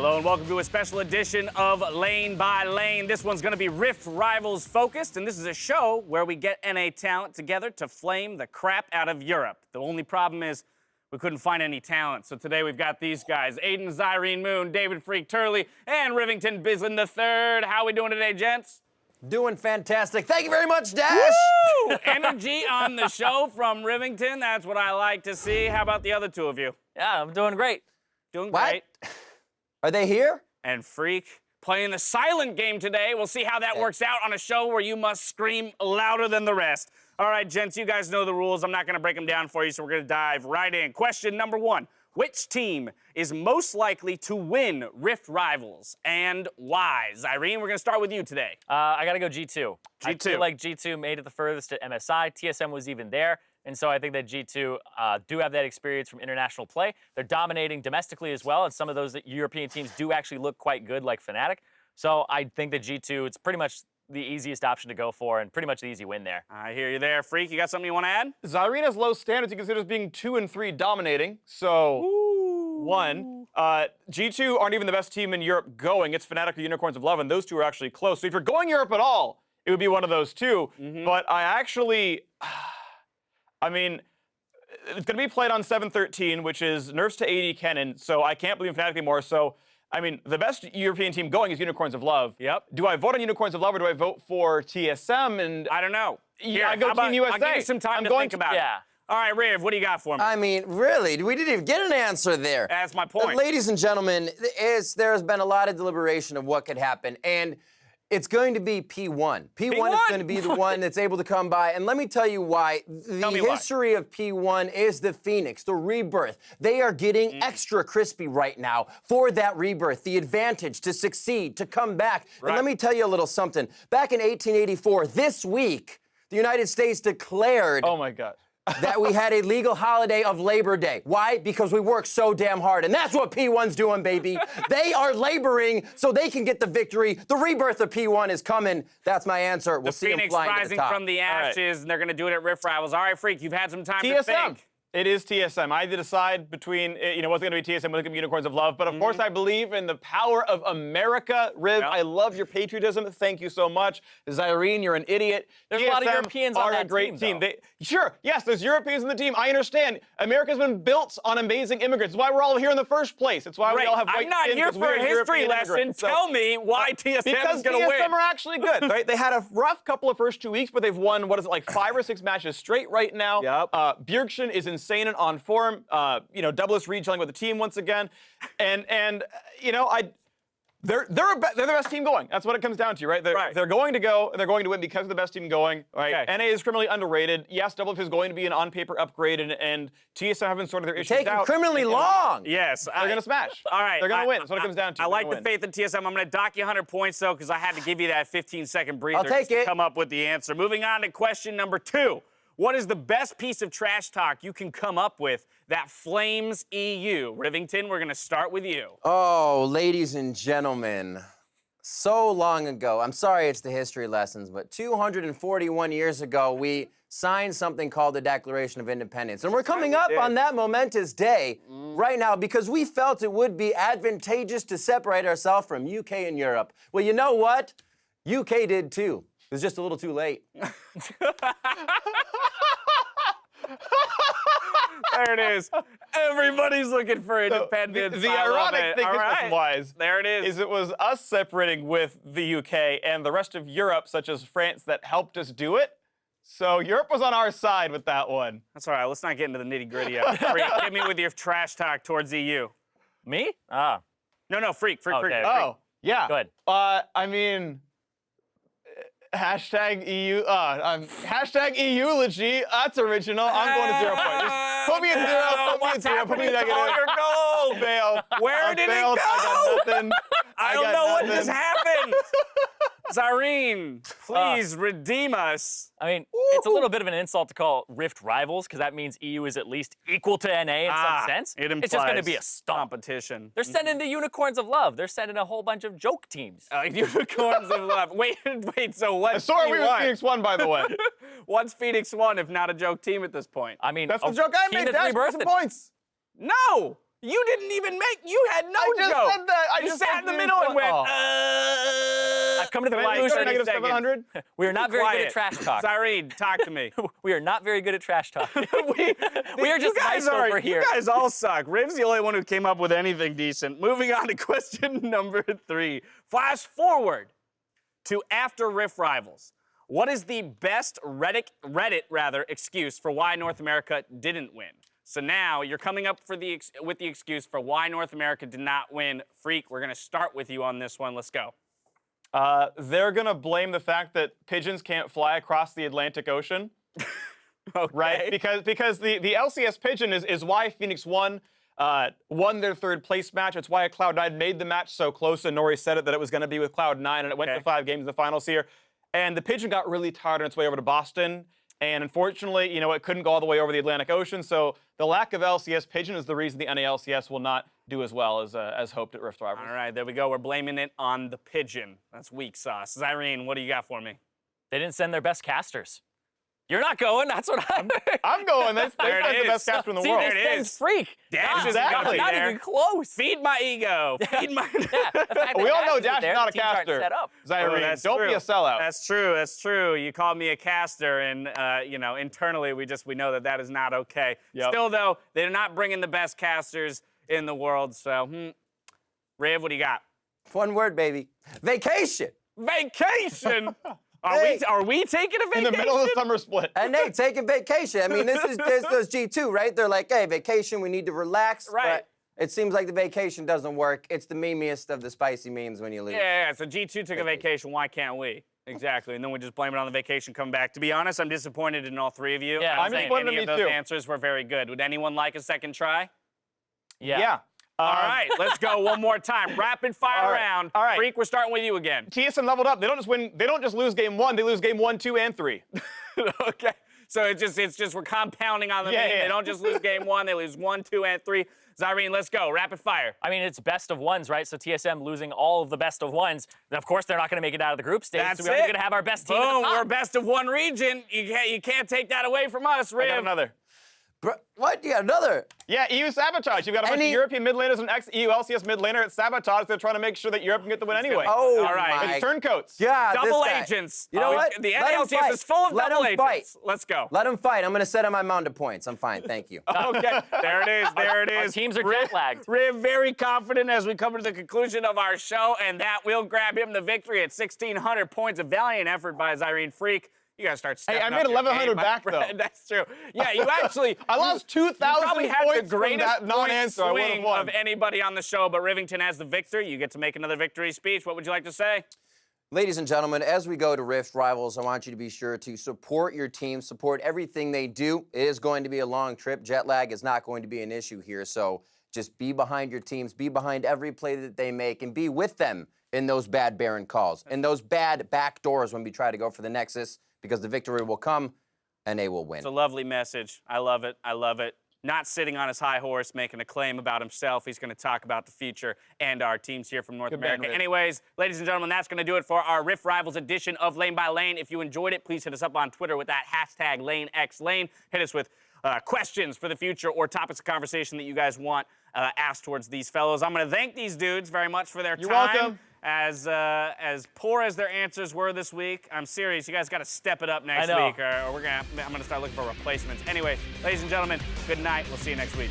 Hello and welcome to a special edition of Lane by Lane. This one's going to be Rift Rivals focused, and this is a show where we get NA talent together to flame the crap out of Europe. The only problem is we couldn't find any talent, so today we've got these guys, Aiden Zyrene Moon, David Freak Turley, and Rivington Bislin III. How we doing today, gents? Doing fantastic. Thank you very much, Dash. Woo! Energy on the show from Rivington. That's what I like to see. How about the other two of you? Yeah, I'm doing great. Doing What? great. Are they here? And Freak playing the silent game today. We'll see how that works out on a show where you must scream louder than the rest. All right, gents, you guys know the rules. I'm not going to break them down for you, so we're going to dive right in. Question number one. Which team is most likely to win Rift Rivals and why? Zyrene, we're going to start with you today. I got to go G2. I G2. feel like G2 made it the furthest at MSI. TSM was even there. And so I think that G2 do have that experience from international play. They're dominating domestically as well, and some of those European teams do actually look quite good, like Fnatic. So I think that G2, it's pretty much the easiest option to go for and pretty much the easy win there. I hear you there. Freak, you got something you want to add? Zyrene has low standards. He considers being 2 and 3 dominating. So, G2 aren't even the best team in Europe going. It's Fnatic or Unicorns of Love, and those two are actually close. So if you're going Europe at all, it would be one of those two. But I actually, I mean, it's going to be played on 7-13, which is nerfs to AD Kennen, so I can't believe in Fnatic anymore. So, I mean, the best European team going is Unicorns of Love. Yep. Do I vote on Unicorns of Love or do I vote for TSM? And I don't know. I go Team USA. I'll give you some time to think about it. All right, Riv, what do you got for me? I mean, really, we didn't even get an answer there. That's my point. Ladies and gentlemen, there has been a lot of deliberation of what could happen, and it's going to be P1. P1 is going to be the one that's able to come by, and let me tell you why. The history of P1 is the Phoenix, the rebirth. They are getting extra crispy right now for that rebirth, the advantage to succeed, to come back. Right. And let me tell you a little something. Back in 1884, this week, the United States declared oh my God. that we had a legal holiday of Labor Day. Why? Because we work so damn hard, and that's what P1's doing, baby. They are laboring so they can get the victory. The rebirth of P1 is coming. That's my answer. We'll see them Phoenix flying to the rising top. from the ashes, and they're going to do it at Rift Rivals. All right, Freak, you've had some time to TSM. think. It is TSM. I had to decide between, what's going to be TSM, what's going to be Unicorns of Love. But of course, I believe in the power of America. Riv, I love your patriotism. Thank you so much. Zyrene, you're an idiot. There's a lot of Europeans on that are a great team, team. Sure, yes, there's Europeans in the team. I understand. America's been built on amazing immigrants. It's why we're all here in the first place. It's why we all have white I'm not skin, here 'cause for a we're history European lesson. immigrants. Tell me why TSM because is going to win. TSM are actually good, right? They had a rough couple of first 2 weeks, but they've won, 5 or 6 matches straight right now. Yep. Bjergsen is insane and on form. Douglas Reed chilling with the team once again. And they're the best team going. That's what it comes down to, right? They're going to go, and they're going to win because of the best team going, right? Okay. NA is criminally underrated. Yes, Doublelift is going to be an on-paper upgrade, and TSM haven't sorted their issues out. Taking criminally long. Yes. They're going to smash. All right. They're going to win. That's what it comes down to. I They're like gonna the win. faith in TSM. I'm going to dock you 100 points, though, because I had to give you that 15-second breather I'll take to it. come up with the answer. Moving on to question number 2. What is the best piece of trash talk you can come up with that flames EU? Rivington, we're going to start with you. Oh, ladies and gentlemen, so long ago, I'm sorry it's the history lessons, but 241 years ago, we signed something called the Declaration of Independence. And we're coming up on that momentous day right now because we felt it would be advantageous to separate ourselves from UK and Europe. Well, you know what? UK did too. It was just a little too late. There it is. Everybody's looking for independence. The I love ironic it. thing All right. wise There it is. it was us separating with the UK and the rest of Europe, such as France, that helped us do it. So Europe was on our side with that one. That's all right. Let's not get into the nitty-gritty yet. Freak, hit me with your trash talk towards EU. Me? No, Freak. Okay. Oh, yeah. Go ahead. I mean, hashtag EU, hashtag eulogy. That's original. I'm going to 0 points. Just put me at 0. Put me at 0. Put me at negative. Your goal. Fail. Where did it failed. go? I got nothing. I don't know what just happened. Zyrene, please redeem us. I mean, it's a little bit of an insult to call Rift Rivals, because that means EU is at least equal to NA in some sense. It implies it's just going to be a stomp. competition. They're sending the Unicorns of Love. They're sending a whole bunch of joke teams. Unicorns of Love. Wait, so what's Sorry, we was P1? Phoenix 1, by the way. What's Phoenix 1 if not a joke team at this point? I mean, That's the a joke I team made. that's Dash, put rebirthed some it. points. No! You didn't even make. You had no I just joke. said that. I You just sat said in the you middle and didn't- went. Oh. I've come to the Can I conclusion. go negative 30 seconds. 700? We are not very good at Quiet. trash talk. Cyrene, talk to me. We are not very good at trash talk. we are You just guys nice over here. You guys all suck. Riv's the only one who came up with anything decent. Moving on to question number 3. Flash forward to after Rift Rivals. What is the best Reddit excuse for why North America didn't win? So now you're coming up with the excuse for why North America did not win. Freak, we're going to start with you on this one. Let's go. They're gonna blame the fact that pigeons can't fly across the Atlantic Ocean, Okay. right? Because the LCS pigeon is why Phoenix won their third place match. It's why Cloud9 made the match so close, and Nori said that it was gonna be with Cloud9, and it went to 5 games in the finals here. And the pigeon got really tired on its way over to Boston. And unfortunately, it couldn't go all the way over the Atlantic Ocean. So the lack of LCS pigeon is the reason the NA LCS will not do as well as hoped at Rift Rivals. All right, there we go. We're blaming it on the pigeon. That's weak sauce. Cyrene, what do you got for me? They didn't send their best casters. You're not going. That's what I'm. I'm going. They There it sent the is. best caster in the See, world. they There it send is. Freak. Dash is Exactly. Not there. even close. Feed my ego. Feed my. Yeah, the fact that We all know Dash Dash is not a the teams aren't caster. set up. Zyrene, that's don't true. be a sellout. That's true. That's true. You called me a caster, and internally we know that is not okay. Yep. Still, though, they're not bringing the best casters in the world. So, Riv, what do you got? One word, baby. Vacation. Vacation. Hey. Are we taking a in vacation? the middle of the summer split. And they taking vacation. I mean, this is G2, right? They're like, hey, vacation, we need to relax. Right. But it seems like the vacation doesn't work. It's the memeiest of the spicy memes when you leave. Yeah. So G2 took a vacation. Why can't we? Exactly. And then we just blame it on the vacation coming back. To be honest, I'm disappointed in all 3 of you. Yeah, I don't I'm think disappointed any in of me those too. answers were very good. Would anyone like a second try? Yeah. All right, let's go one more time. Rapid fire All right, round. all right. Freak, we're starting with you again. TSM leveled up. They don't just win. They don't just lose game 1. They lose game 1, 2, and 3. Okay. So it's just we're compounding on them. Yeah, yeah. They don't just lose game 1, they lose 1, 2, and 3. Zyrene, let's go. Rapid fire. I mean, it's best of ones, right? So TSM losing all of the best of ones. Of course, they're not going to make it out of the group stage. That's so we're it. going to have our best team at Boom, the top. we're best of one region. You can't take that away from us, I Riv. got another. Bro, what? You got another? Yeah, EU sabotage. You've got a bunch of European mid laners and ex-EU LCS mid laner at sabotage. They're trying to make sure that Europe can get the win anyway. Oh, All right. my It's turncoats. God, Double this guy. agents. You know what? The Let him NLCS fight. is full of Let double him agents. fight. Let's go. Let him fight. I'm going to set him my amount of points. I'm fine. Thank you. Okay, there it is. There it Our is. teams are jet lagged. Riv very confident as we come to the conclusion of our show, and that will grab him the victory at 1,600 points. A valiant effort by Zyrene Freak. You gotta start stepping I up made your 1,100 game, my back, friend. though. That's true. Yeah, you actually. I lost you 2,000 probably had points the from greatest that point non-answer. I would have swing won. of anybody on the show, but Rivington has the victory. You get to make another victory speech. What would you like to say? Ladies and gentlemen, as we go to Rift Rivals, I want you to be sure to support your team, support everything they do. It is going to be a long trip. Jet lag is not going to be an issue here, so just be behind your teams, be behind every play that they make, and be with them in those bad Baron calls, in those bad back doors when we try to go for the Nexus, because the victory will come and they will win. It's a lovely message. I love it. I love it. Not sitting on his high horse, making a claim about himself. He's going to talk about the future and our teams here from North Good man, America. Riv. Anyways, ladies and gentlemen, that's going to do it for our Rift Rivals edition of Lane by Lane. If you enjoyed it, please hit us up on Twitter with that hashtag LanexLane. Hit us with questions for the future or topics of conversation that you guys want asked towards these fellows. I'm going to thank these dudes very much for their You're time. welcome. As poor as their answers were this week, I'm serious. You guys got to step it up next I know. week, or I'm gonna start looking for replacements. Anyway, ladies and gentlemen, good night. We'll see you next week.